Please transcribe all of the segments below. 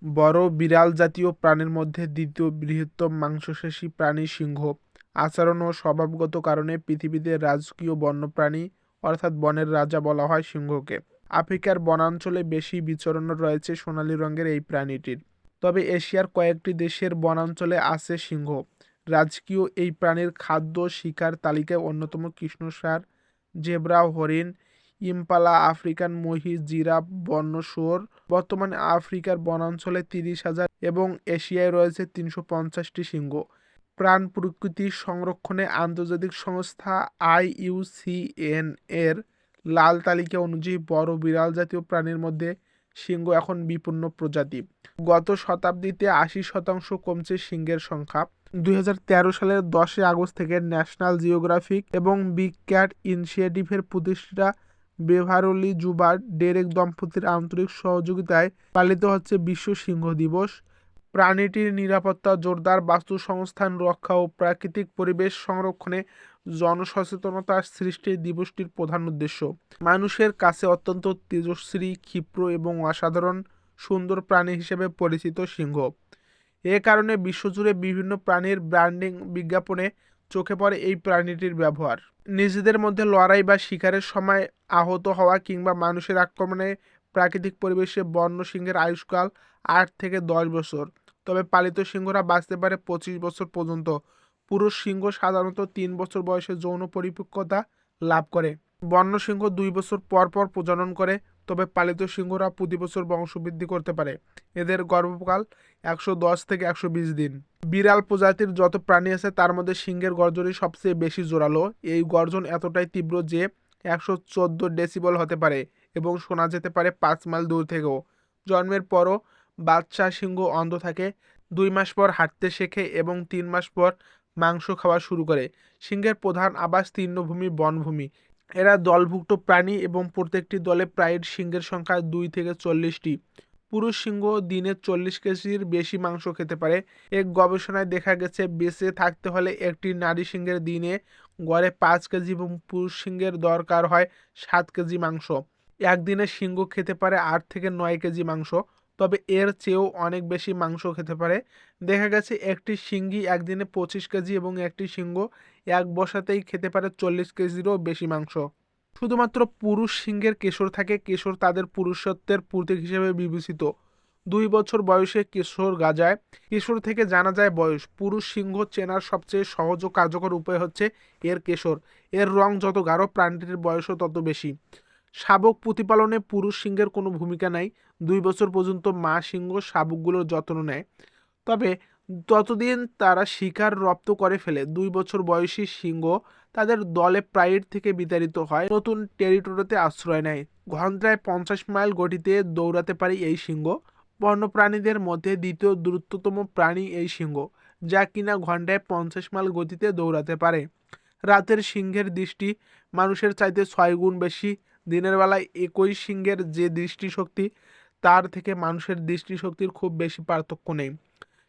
বড় বিড়াল জাতীয় প্রাণীর মধ্যে দ্বিতীয় বৃহত্তম মাংসাশী প্রাণী সিংহ। আচরণ ও স্বভাবগত কারণে পৃথিবীতে রাজকীয় বন্যপ্রাণী অর্থাৎ বনের রাজা বলা হয় সিংহকে। আফ্রিকার বনাঞ্চলে বেশি বিচরণ রয়েছে সোনালী রঙের এই প্রাণীটির। তবে এশিয়ার কয়েকটি দেশের বনাঞ্চলে আছে সিংহ। রাজকীয় এই প্রাণীর খাদ্য শিকার তালিকায় অন্যতম কৃষ্ণসার, জেব্রা, হরিণ, ইম্পালা, আফ্রিকান মহিষ, জিরাফ, বন্য শুয়োর। বর্তমানে আফ্রিকার বনাঞ্চলে 30,000 এবং এশিয়ায় রয়েছে 350টি সিংহ। প্রাণ প্রকৃতি সংরক্ষণে আন্তর্জাতিক সংস্থা IUCN এর লাল তালিকা অনুযায়ী বড় বিড়াল জাতীয় প্রাণীর মধ্যে সিংহ এখন বিপন্ন প্রজাতি। গত শতাব্দীতে 80% কমছে সিংহের সংখ্যা। 2013 সালের 10 আগস্ট থেকে ন্যাশনাল জিওগ্রাফিক এবং বিগ ক্যাট ইনিশিয়েটিভের প্রতিষ্ঠাতা বেভারলি জুবার ডেরেক দম্পতির আন্তরিক সহযোগিতায় পালিত হচ্ছে বিশ্ব সিংহ দিবস। প্রাণীটির নিরাপত্তা জোরদার, বাস্তুসংস্থান রক্ষা ও প্রাকৃতিক পরিবেশ সংরক্ষণে জনসচেতনতা সৃষ্টি দিবসটির প্রধান উদ্দেশ্য। মানুষের কাছে অত্যন্ত তেজস্বী, ক্ষিপ্র এবং অসাধারণ সুন্দর প্রাণী হিসেবে পরিচিত সিংহ। এ কারণে বিশ্বজুড়ে বিভিন্ন প্রাণীর ব্র্যান্ডিং বিজ্ঞাপনে চোখে পড়ে এই প্রাণীটির ব্যবহার। নিজেদের মধ্যে লড়াই বা শিকারের সময় আহত হওয়া কিংবা মানুষের আক্রমণে প্রাকৃতিক পরিবেশে বন্য সিংহের আয়ুষ্কাল 8 থেকে 10 বছর। তবে পালিত সিংহরা বাঁচতে পারে 25 বছর পর্যন্ত। পুরুষ সিংহ সাধারণত 3 বছর বয়সে যৌন পরিপক্কতা লাভ করে। বন্য সিংহ 2 বছর পর পর প্রজনন করে, তবে পালিত সিংহরা প্রতি বছর বংশবৃদ্ধি করতে পারে। এদের গর্ভকাল 110 থেকে 120 দিন। বিড়াল প্রজাতির যত প্রাণী আছে তার মধ্যে সিংহের গর্জনই সবচেয়ে বেশি জোরালো। এই গর্জন এতটাই তীব্র যে 114 ডেসিবল হতে পারে এবং শোনা যেতে পারে 5 মাইল দূর থেকেও। জন্মের পরও বাচ্চা সিংহ অন্ধ থাকে, 2 মাস পর হাঁটতে শেখে এবং 3 মাস পর মাংস খাওয়া শুরু করে। সিংহের প্রধান আবাস তৃণভূমি, বনভূমি। এরা দলভুক্ত প্রাণী এবং প্রত্যেকটি দলে প্রায় সিংহের সংখ্যা 2 থেকে 40টি। পুরুষ সিংহ দিনে 40 কেজির বেশি মাংস খেতে পারে। এক গবেষণায় দেখা গেছে বেঁচে থাকতে হলে একটি নারী সিংহের দিনে গড়ে 5 কেজি এবং পুরুষ সিংহের দরকার হয় 7 কেজি মাংস। একদিনে সিংহ খেতে পারে 8 থেকে 9 কেজি মাংস, তবে এর চেয়েও অনেক বেশি মাংস খেতে পারে। দেখা গেছে একটি সিংহী একদিনে 25 কেজি এবং একটি সিংহ এক বসাতেই খেতে পারে 40 কেজিরও বেশি মাংস। শুধুমাত্র পুরুষ সিংহের কেশর থাকে। কেশর তাদের পুরুষত্বের প্রতীক হিসেবে বিবেচিত। 2 বছর বয়সে কেশর গজায়। কেশর থেকে জানা যায় বয়স। পুরুষ সিংহ চেনার সবচেয়ে সহজ ও কার্যকর উপায় হচ্ছে এর কেশর। এর রং যত গাঢ় প্রাণীটির বয়সও তত বেশি। শাবক প্রতিপালনে পুরুষ সিংহের কোনো ভূমিকা নাই। 2 বছর পর্যন্ত মা সিংহ শাবকগুলোর যত্ন নেয়, তবে ততদিন তারা শিকার রপ্ত করে ফেলে। 2 বছর বয়সী সিংহ তাদের দলে প্রাইড থেকে বিতাড়িত হয়, নতুন টেরিটরিতে আশ্রয় নেয়। ঘন্টায় 50 মাইল গতিতে দৌড়াতে পারে এই সিংহ। বন্যপ্রাণীদের মধ্যে দ্বিতীয় দ্রুততম প্রাণী এই সিংহ, যা কিনা ঘন্টায় 50 মাইল গতিতে দৌড়াতে পারে। রাতের সিংহের দৃষ্টি মানুষের চাইতে 6 গুণ বেশি। দিনের বেলায় একই সিংহের যে দৃষ্টিশক্তি, তার থেকে মানুষের দৃষ্টিশক্তির খুব বেশি পার্থক্য নেই।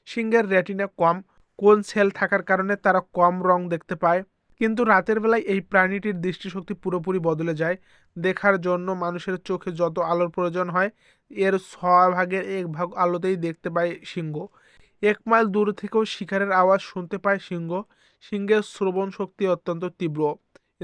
সিংহের রেটিনা কম, কোন সেল থাকার কারণে তারা কম রং দেখতে পায়। কিন্তু রাতের বেলায় এই প্রাণীটির দৃষ্টিশক্তি পুরোপুরি বদলে যায়। দেখার জন্য মানুষের চোখে যত আলোর প্রয়োজন হয়, এর 6 ভাগের 1 ভাগ আলোতেই দেখতে পায় সিংহ। 1 মাইল দূর থেকেও শিকারের আওয়াজ শুনতে পায় সিংহ। সিংহের শ্রবণ শক্তি অত্যন্ত তীব্র।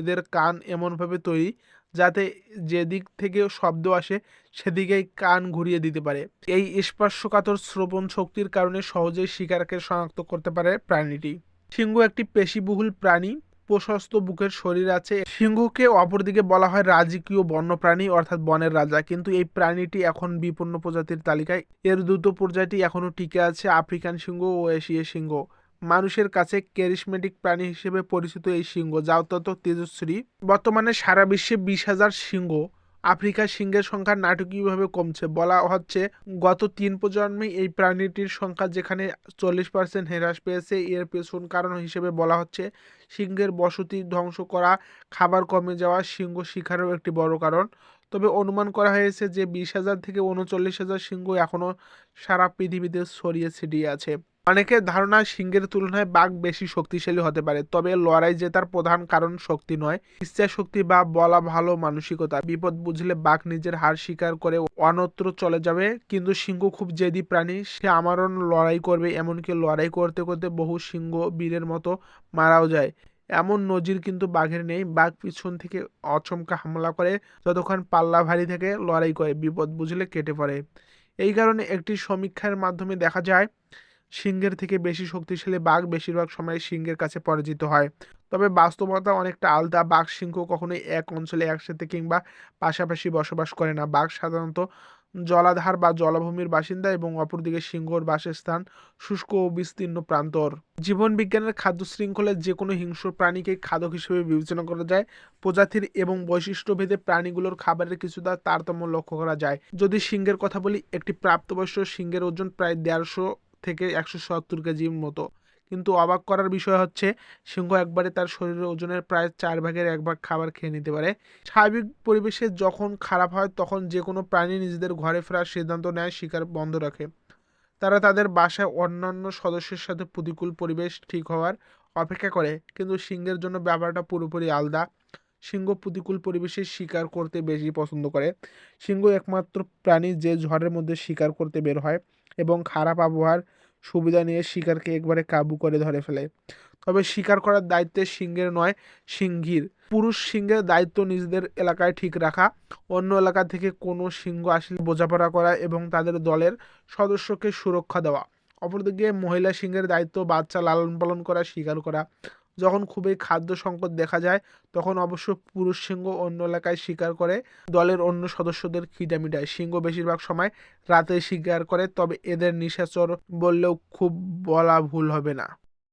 এদের কান এমনভাবে তৈরি যাতে যেদিক থেকে শব্দ আসে সেদিকেই কান ঘুরিয়ে দিতে পারে। এই স্পর্শকাতর শ্রবণ শক্তির কারণে সহজেই শিকারকে শনাক্ত করতে পারে প্রাণীটি। সিংহ একটি পেশিবহুল প্রাণী, প্রশস্ত বুকের শরীর আছে। সিংহকে অপরদিকে বলা হয় রাজকীয় বন্যপ্রাণী অর্থাৎ বনের রাজা, কিন্তু এই প্রাণীটি এখন বিপন্ন প্রজাতির তালিকায়। এর দুটো প্রজাতি এখনো টিকে আছে, আফ্রিকান সিংহ ও এশীয় সিংহ। মানুষের কাছে ক্যারিসমেটিক প্রাণী হিসেবে পরিচিত এই সিংহ, যা অত্যন্ত তেজস্বী। বর্তমানে সারা বিশ্বে 20,000 সিংহ। আফ্রিকার সিংহের সংখ্যা নাটকীয়ভাবে কমছে। বলা হচ্ছে গত 3 প্রজন্মে এই প্রাণীটির সংখ্যা যেখানে 40% হ্রাস পেয়েছে। এর পেছন কারণ হিসেবে বলা হচ্ছে সিংহের বসতি ধ্বংস করা, খাবার কমে যাওয়া, সিংহ শিকারও একটি বড় কারণ। তবে অনুমান করা হয়েছে যে 20,000 থেকে 39,000 সিংহ এখনও সারা পৃথিবীতে ছড়িয়ে ছিটিয়ে আছে। অনেকের ধারণা সিংহের তুলনায় বাঘ বেশি শক্তিশালী হতে পারে, তবে লড়াই জেতার প্রধান কারণ শক্তি নয়, ইচ্ছা শক্তি বা বলা ভালো মানসিকতা। বিপদ বুঝলে বাঘ নিজের হার স্বীকার করে অন্যত্র চলে যাবে, কিন্তু সিংহ খুব জেদি প্রাণী, সে আমারও লড়াই করবে। এমনকি লড়াই করতে করতে বহু সিংহ বীরের মতো মারাও যায়। এমন নজির কিন্তু বাঘের নেই। বাঘ পিছন থেকে আচমকা হামলা করে, যতক্ষণ পাল্লা ভারী থেকে লড়াই করে, বিপদ বুঝলে কেটে পড়ে। এই কারণে একটি সমীক্ষার মাধ্যমে দেখা যায় সিংহের থেকে বেশি শক্তিশালী বাঘ বেশিরভাগ সময় সিংহের কাছে পরাজিত হয়। তবে বাস্তবতা অনেকটা আলাদা। বাঘ সিংহ কখনোই এক অঞ্চলে একসাথে কিংবা পাশাপাশি বসবাস করে না। বাঘ সাধারণত জলাধার বা জলাভূমির বাসিন্দা, এবং অপরদিকে সিংহর বাসস্থান শুষ্ক ও বিস্তীর্ণ প্রান্তর। জীবন বিজ্ঞানের খাদ্য শৃঙ্খলে যে কোনো হিংস্র প্রাণীকে খাদক হিসেবে বিবেচনা করা যায়। প্রজাতির এবং বৈশিষ্ট্যভেদে প্রাণীগুলোর খাবারের কিছুটা তারতম্য লক্ষ্য করা যায়। যদি সিংহের কথা বলি, একটি প্রাপ্তবয়স্ক সিংহের ওজন প্রায় 150 থেকে 170 কেজির মতো। কিন্তু অবাক করার বিষয় হচ্ছে, সিংহ একবারে তার শরীরের ওজনের প্রায় 1/4 খাবার খেয়ে নিতে পারে। স্বাভাবিক পরিবেশে যখন খারাপ হয়, তখন যে কোনো প্রাণী নিজেদের ঘরে ফেরার সিদ্ধান্ত নেয়, শিকার বন্ধ রাখে। তারা তাদের বাসায় অন্যান্য সদস্যের সাথে প্রতিকূল পরিবেশ ঠিক হওয়ার অপেক্ষা করে। কিন্তু সিংহের জন্য ব্যাপারটা পুরোপুরি আলাদা। সিংহ প্রতিকূল পরিবেশে শিকার করতে বেশি পছন্দ করে। সিংহ একমাত্র প্রাণী যে ঝড়ের মধ্যে শিকার করতে বের হয় এবং খারাপ আবহাওয়ার সুবিধা নিয়ে শিকারকে একবারে কাবু করে ধরে ফেলে। তবে শিকার করার দায়িত্ব সিংহের নয়, সিংহীর। পুরুষ সিংহের দায়িত্ব নিজেদের এলাকায় ঠিক রাখা, অন্য এলাকা থেকে কোনো সিংহ আসলে বোঝাপড়া করা এবং তাদের দলের সদস্যকে সুরক্ষা দেওয়া। অপরদিকে মহিলা সিংহের দায়িত্ব বাচ্চা লালন পালন করা, শিকার করা। যখন খুবই খাদ্য সংকট দেখা যায়, তখন অবশ্য পুরুষ সিংহ অন্য এলাকায় শিকার করে দলের অন্য সদস্যদের খিদে মিটায়। সিংহ বেশিরভাগ সময় রাতে শিকার করে, তবে এদের নিশাচর বললেও খুব বলা ভুল হবে না।